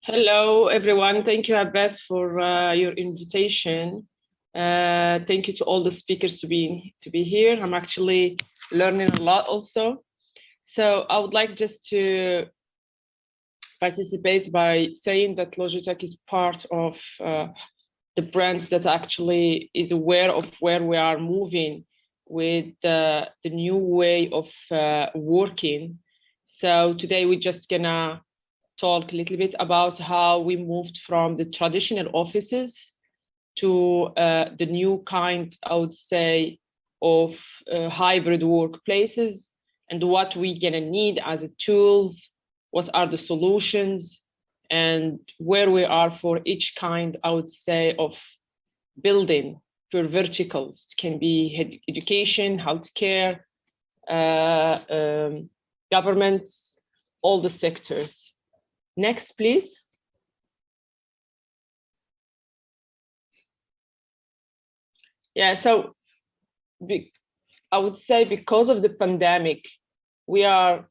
Hello, everyone. Thank you, Abbas, for your invitation. Thank you to all the speakers to be here. I'm actually learning a lot also. So I would like just to participate by saying that Logitech is part of the brands that actually is aware of where we are moving with the new way of working. So today we're just gonna talk a little bit about how we moved from the traditional offices to the new kind, I would say, of hybrid workplaces, and what we're gonna need as a tools, what are the solutions, and where we are for each kind, I would say, of building per verticals. It can be education, healthcare, governments, all the sectors. Next, please. Yeah, so I would say because of the pandemic, we are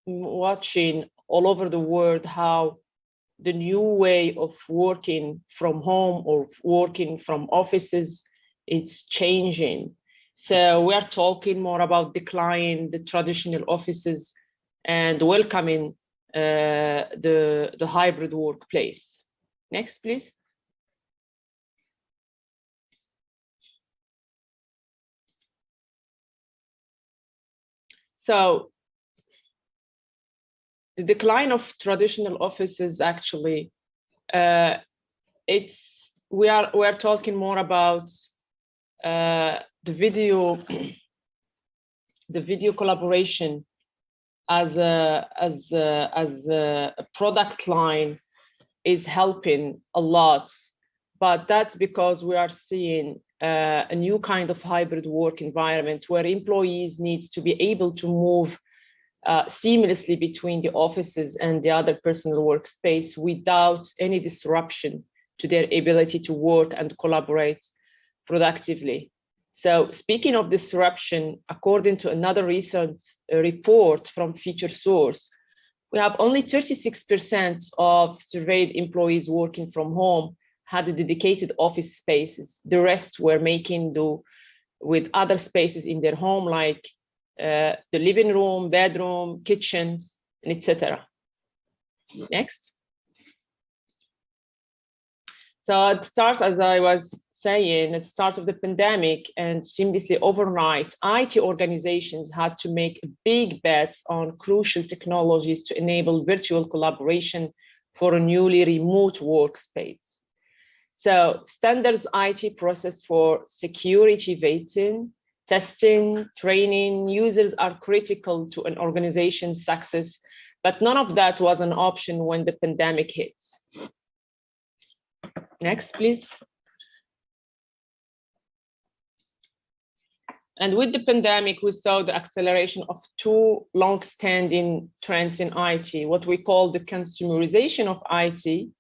watching all over the world how the new way of working from home or working from offices, it's changing. So we are talking more about declining the traditional offices and welcoming the hybrid workplace. Next, please. So the decline of traditional offices, actually, we are talking more about the video collaboration as a product line is helping a lot, but that's because we are seeing a new kind of hybrid work environment where employees need to be able to move seamlessly between the offices and the other personal workspace without any disruption to their ability to work and collaborate productively. So speaking of disruption, according to another recent report from Feature Source, we have only 36% of surveyed employees working from home had dedicated office spaces. The rest were making do with other spaces in their home, like the living room, bedroom, kitchens, and etc. Next. So it starts, as I was saying, it starts with the pandemic, and seamlessly overnight, IT organizations had to make big bets on crucial technologies to enable virtual collaboration for a newly remote workspace. So standards IT process for security vetting, testing, training, users are critical to an organization's success, but none of that was an option when the pandemic hit. Next, please. And with the pandemic, we saw the acceleration of two long-standing trends in IT, what we call the consumerization of IT,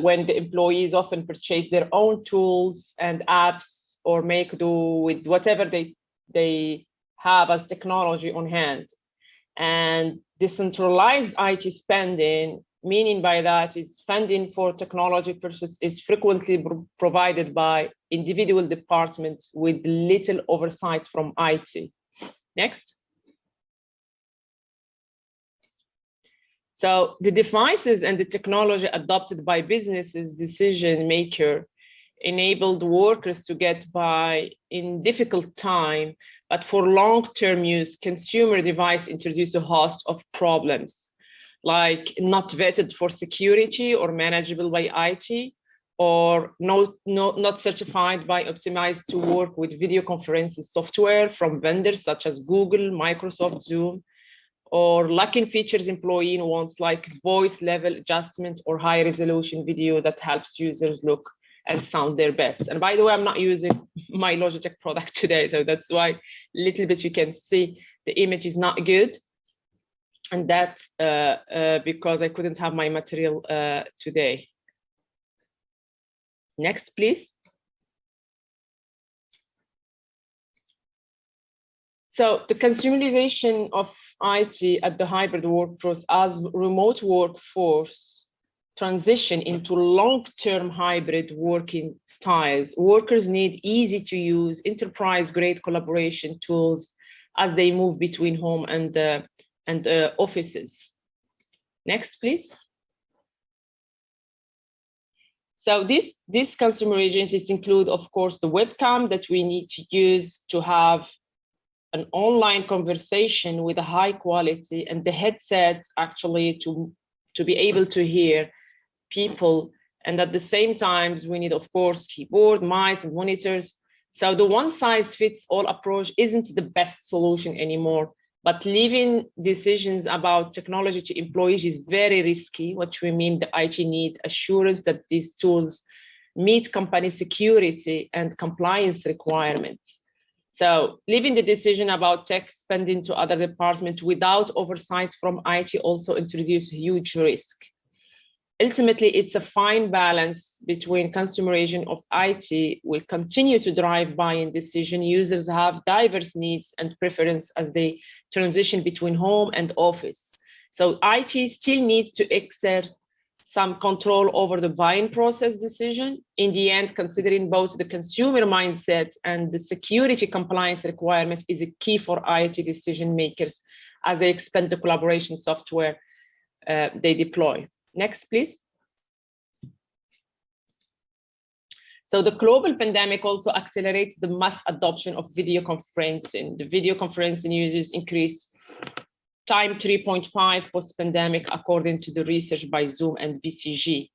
when the employees often purchase their own tools and apps or make do with whatever they have as technology on hand. And decentralized IT spending, meaning by that is funding for technology purchase is frequently provided by individual departments with little oversight from IT. Next. So the devices and the technology adopted by businesses decision maker enabled workers to get by in difficult time, but for long-term use, consumer device introduce a host of problems, like not vetted for security or manageable by IT, or not certified by optimized to work with video conferencing software from vendors such as Google, Microsoft, Zoom, or lacking features employee wants, like voice level adjustment or high resolution video that helps users look and sound their best. And by the way, I'm not using my Logitech product today, so that's why a little bit you can see the image is not good. And that's because I couldn't have my material today. Next, please. So the consumerization of IT at the hybrid workforce as remote workforce transition into long-term hybrid working styles. Workers need easy to use enterprise-grade collaboration tools as they move between home and offices. Next, please. So these consumer agencies include, of course, the webcam that we need to use to have an online conversation with a high quality, and the headset actually to be able to hear people. And at the same time, we need, of course, keyboard, mice, and monitors. So the one-size-fits-all approach isn't the best solution anymore, but leaving decisions about technology to employees is very risky, which we mean the IT need assurance that these tools meet company security and compliance requirements. So leaving the decision about tech spending to other departments without oversight from IT also introduces huge risk. Ultimately, it's a fine balance between consumerization of IT will continue to drive buying decision. Users have diverse needs and preference as they transition between home and office. So IT still needs to exert some control over the buying process decision. In the end, considering both the consumer mindset and the security compliance requirement is a key for IT decision makers as they expand the collaboration software they deploy. Next, please. So the global pandemic also accelerates the mass adoption of video conferencing. The video conferencing users increased time 3.5 post-pandemic, according to the research by Zoom and BCG.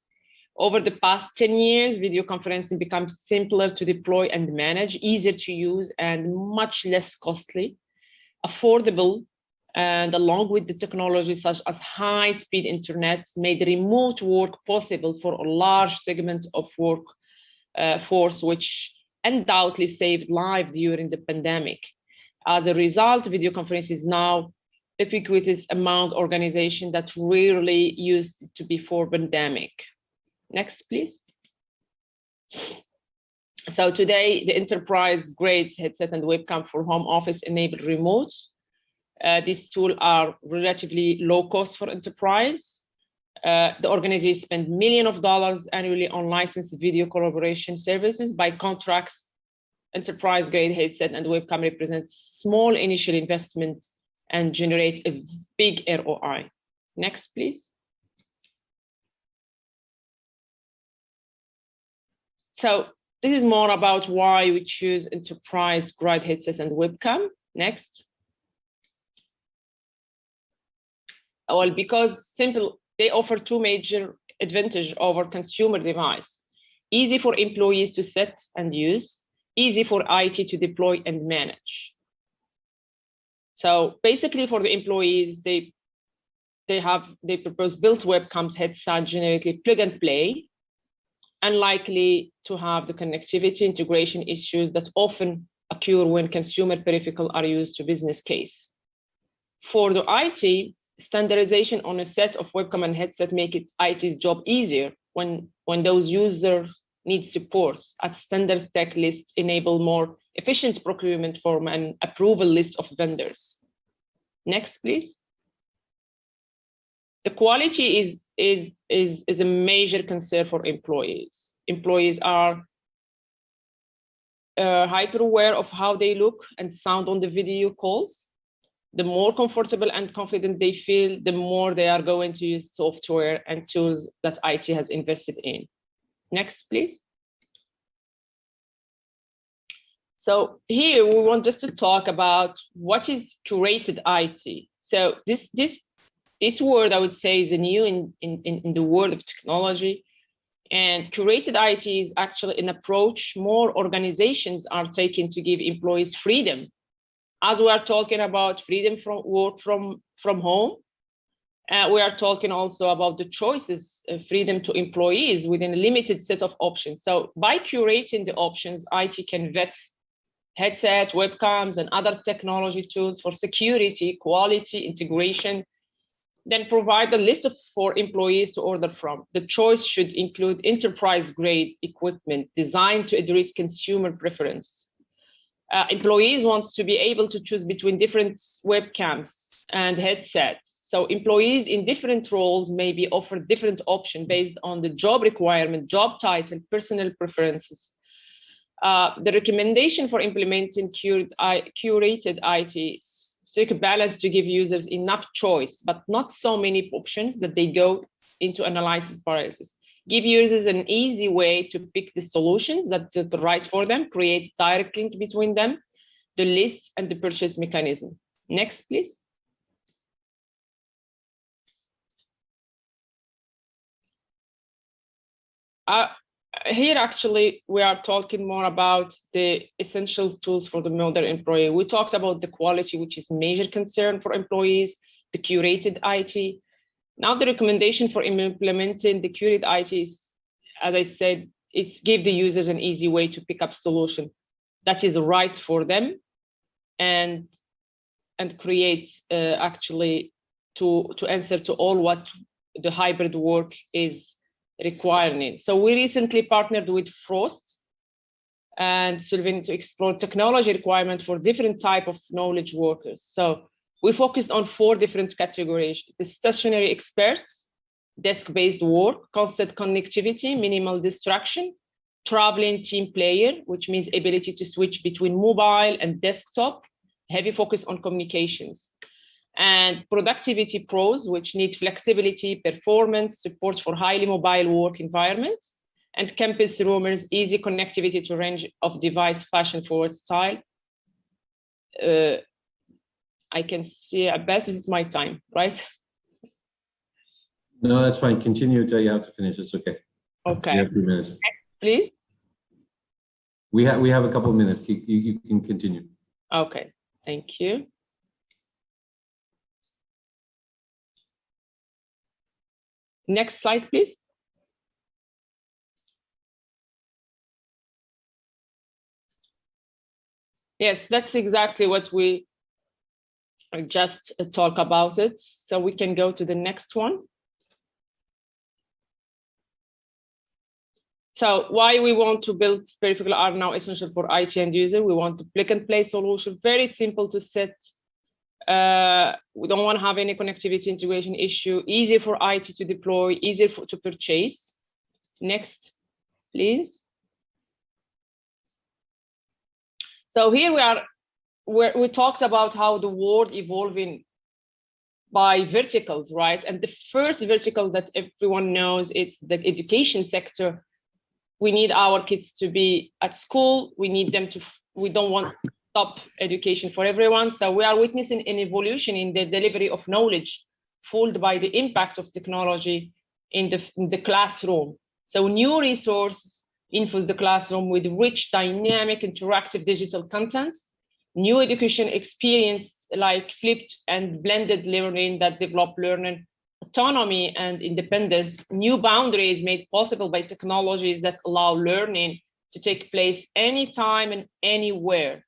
Over the past 10 years, video conferencing becomes simpler to deploy and manage, easier to use, and much less costly, affordable, and along with the technology such as high-speed internet made remote work possible for a large segment of work force, which undoubtedly saved lives during the pandemic. As a result, video conference is now ubiquitous among organizations that rarely used to before pandemic. Next, please. So today, the enterprise-grade headset and webcam for home office enable remote. These tools are relatively low cost for enterprise. The organization spend millions of dollars annually on licensed video collaboration services. By contrast, enterprise-grade headset and webcam represent small initial investment and generate a big ROI. Next, please. So this is more about why we choose enterprise-grade headsets and webcam. Next. Well, because they offer two major advantages over consumer device. Easy for employees to set and use, easy for IT to deploy and manage. So basically for the employees, they propose built webcams, headset, generically plug and play, unlikely to have the connectivity integration issues that often occur when consumer peripherals are used to business case. For the IT, standardization on a set of webcam and headset make IT's job easier when those users need support. At standard tech lists enable more efficient procurement from an approval list of vendors. Next, please. The quality is a major concern for employees. Employees are hyper aware of how they look and sound on the video calls. The more comfortable and confident they feel, the more they are going to use software and tools that IT has invested in. Next, please. So here we want just to talk about what is curated IT. So this word I would say is new in the world of technology, and curated IT is actually an approach more organizations are taking to give employees freedom. As we are talking about freedom from work from home, we are talking also about the choices, freedom to employees within a limited set of options. So by curating the options, IT can vet headset, webcams, and other technology tools for security, quality, integration, then provide a list for employees to order from. The choice should include enterprise-grade equipment designed to address consumer preference. Employees want to be able to choose between different webcams and headsets. So employees in different roles may be offered different options based on the job requirement, job title, personal preferences. The recommendation for implementing curated IT strike a balance to give users enough choice, but not so many options that they go into analysis paralysis. Give users an easy way to pick the solutions that are right for them, create direct link between them, the lists and the purchase mechanism. Next, please. Here, actually, we are talking more about the essential tools for the modern employee. We talked about the quality, which is a major concern for employees, the curated IT. Now, the recommendation for implementing the curated IT is, as I said, it's give the users an easy way to pick up solution that is right for them and create actually to answer to all what the hybrid work is requiring. So we recently partnered with Frost and Sylvain to explore technology requirement for different type of knowledge workers. So we focused on 4 different categories: the stationary experts, desk-based work, constant connectivity, minimal distraction, traveling team player, which means ability to switch between mobile and desktop, heavy focus on communications, and productivity pros, which need flexibility, performance, support for highly mobile work environments, and campus roamers, easy connectivity to range of device, fashion forward style. I can see Abbas, is my time, right? No, that's fine. Continue until you have to finish. It's okay. Okay. We have 3 minutes. Please. We have a couple of minutes. You can continue. Okay. Thank you. Next slide, please. Yes, that's exactly what we just talk about it. So we can go to the next one. So why we want to build peripheral are now essential for IT end user. We want to plug and play solution, very simple to set. We don't want to have any connectivity integration issue, easy for IT to deploy, easier to purchase. Next, please. So here we talked about how the world evolving by verticals, right? And the first vertical that everyone knows, it's the education sector. We need our kids to be at school. We need them to, we don't want top education for everyone. So we are witnessing an evolution in the delivery of knowledge, fueled by the impact of technology in the classroom. So new resources infuse the classroom with rich, dynamic, interactive digital content, new education experience like flipped and blended learning that develop learning autonomy and independence, new boundaries made possible by technologies that allow learning to take place anytime and anywhere.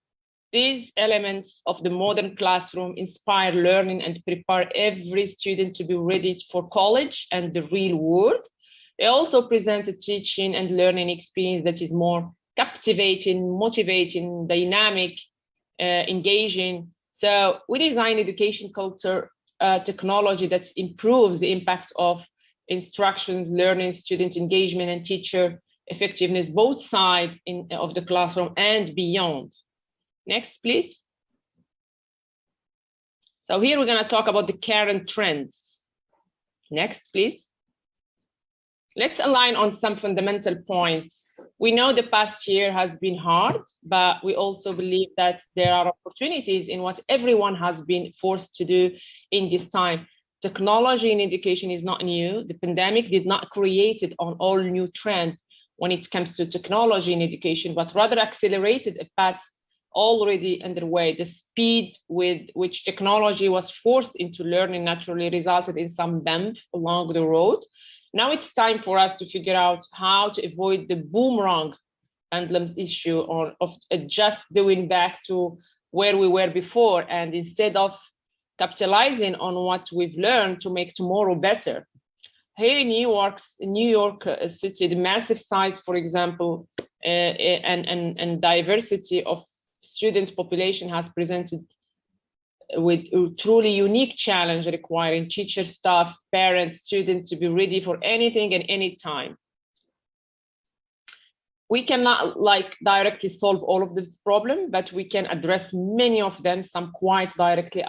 These elements of the modern classroom inspire learning and prepare every student to be ready for college and the real world. They also present a teaching and learning experience that is more captivating, motivating, dynamic, engaging. So we design education culture technology that improves the impact of instructions, learning, student engagement, and teacher effectiveness, both sides of the classroom and beyond. Next, please. So here we're going to talk about the current trends. Next, please. Let's align on some fundamental points. We know the past year has been hard, but we also believe that there are opportunities in what everyone has been forced to do in this time. Technology in education is not new. The pandemic did not create it on all new trend when it comes to technology in education, but rather accelerated a path already underway. The speed with which technology was forced into learning naturally resulted in some bump along the road. Now it's time for us to figure out how to avoid the boomerang pendulum issue of just doing back to where we were before, and instead of capitalizing on what we've learned to make tomorrow better. Here in New York City, the massive size, for example, and diversity of student population has presented with a truly unique challenge requiring teachers, staff, parents, students to be ready for anything and any time. We cannot directly solve all of this problem, but we can address many of them, some quite directly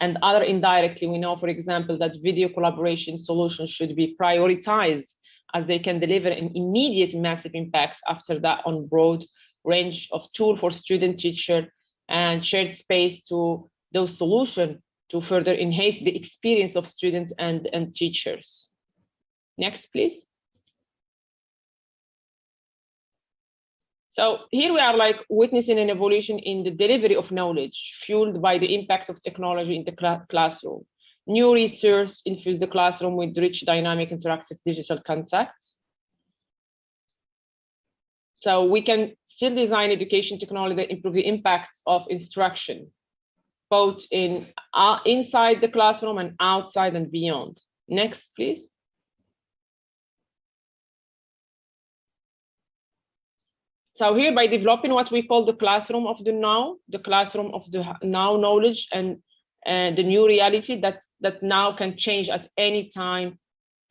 and other indirectly. We know, for example, that video collaboration solutions should be prioritized as they can deliver an immediate massive impact after that on broad range of tools for student, teacher, and shared space to those solutions to further enhance the experience of students and teachers. Next, please. So here we are witnessing an evolution in the delivery of knowledge fueled by the impact of technology in the classroom. New research infused the classroom with rich, dynamic, interactive digital contacts. So we can still design education technology that improve the impact of instruction, both inside the classroom and outside and beyond. Next, please. So here, by developing what we call the classroom of the now, the classroom of the now knowledge and the new reality that now can change at any time,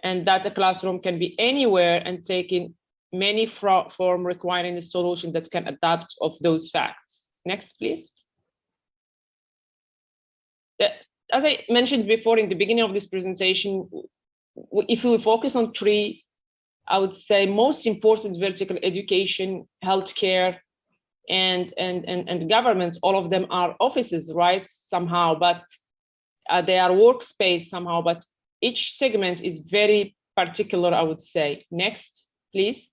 and that a classroom can be anywhere and taking many form requiring a solution that can adapt of those facts. Next, please. As I mentioned before in the beginning of this presentation, if we focus on three, I would say, most important vertical: education, healthcare, and government. All of them are offices, right? Somehow, but they are workspace somehow, but each segment is very particular, I would say. Next, please.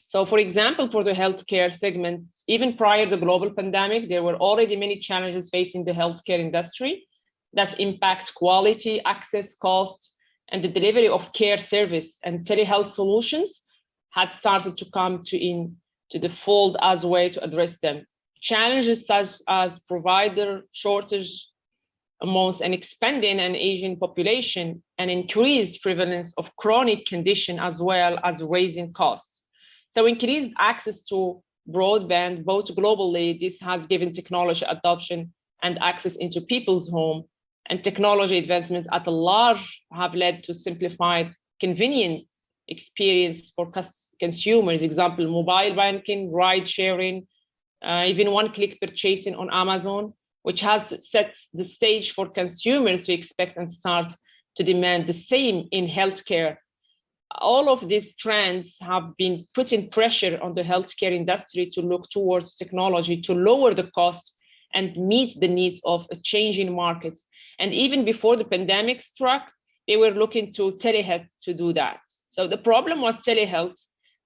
So for example, for the healthcare segment, even prior to the global pandemic, there were already many challenges facing the healthcare industry that impact quality, access, cost, and the delivery of care service, and telehealth solutions had started to come into the fold as a way to address them. Challenges such as provider shortage amongst an expanding and aging population and increased prevalence of chronic condition, as well as raising costs. So increased access to broadband, both globally, this has given technology adoption and access into people's home, and technology advancements at large have led to simplified, convenient experience for consumers. Example, mobile banking, ride sharing, even one-click purchasing on Amazon, which has set the stage for consumers to expect and start to demand the same in healthcare. All of these trends have been putting pressure on the healthcare industry to look towards technology to lower the costs and meet the needs of a changing market. And even before the pandemic struck, they were looking to telehealth to do that. So the problem was telehealth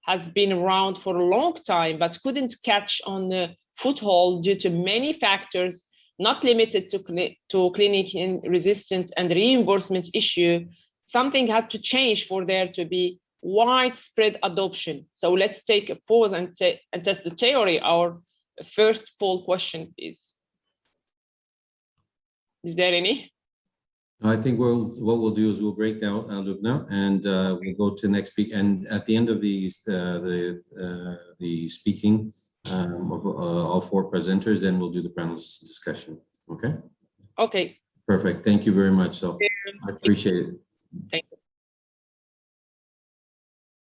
has been around for a long time, but couldn't catch on the foothold due to many factors, not limited to clinic resistance and reimbursement issue. Something had to change for there to be widespread adoption. So let's take a pause and test the theory. Our first poll question is there any? I think what we'll do is we'll break down Loubna, and we'll go to the next speak. And at the end of the speaking of all four presenters, then we'll do the panel discussion. Okay. Okay. Perfect. Thank you very much. So I appreciate it. Thank you.